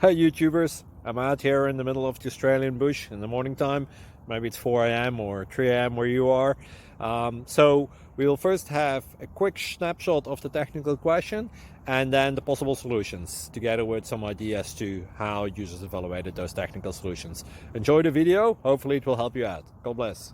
Hi YouTubers, I'm out here in the middle of the Australian bush in the morning time. Maybe it's 4 a.m. or 3 a.m. where you are. So we'll first have a quick snapshot of the technical question and then the possible solutions, together with some ideas to how users evaluated those technical solutions. Enjoy the video, hopefully it will help you out. God bless.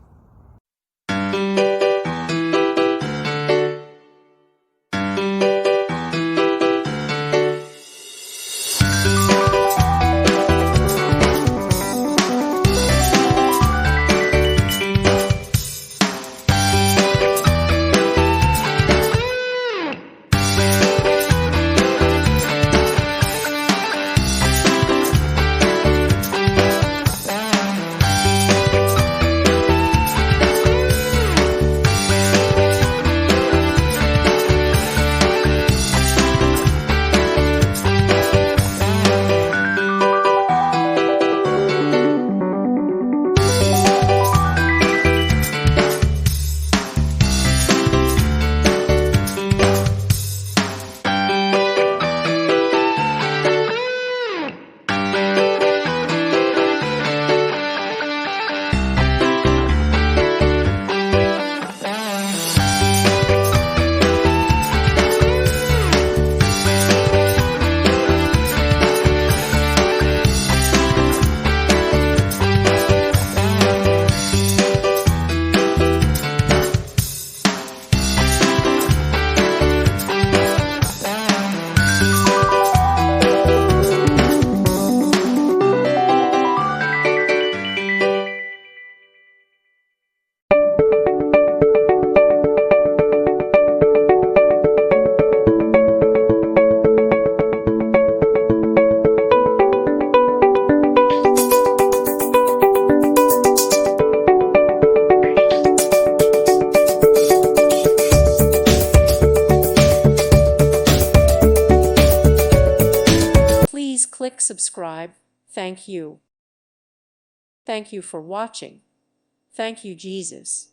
Please click subscribe. Thank you. Thank you for watching. Thank you, Jesus.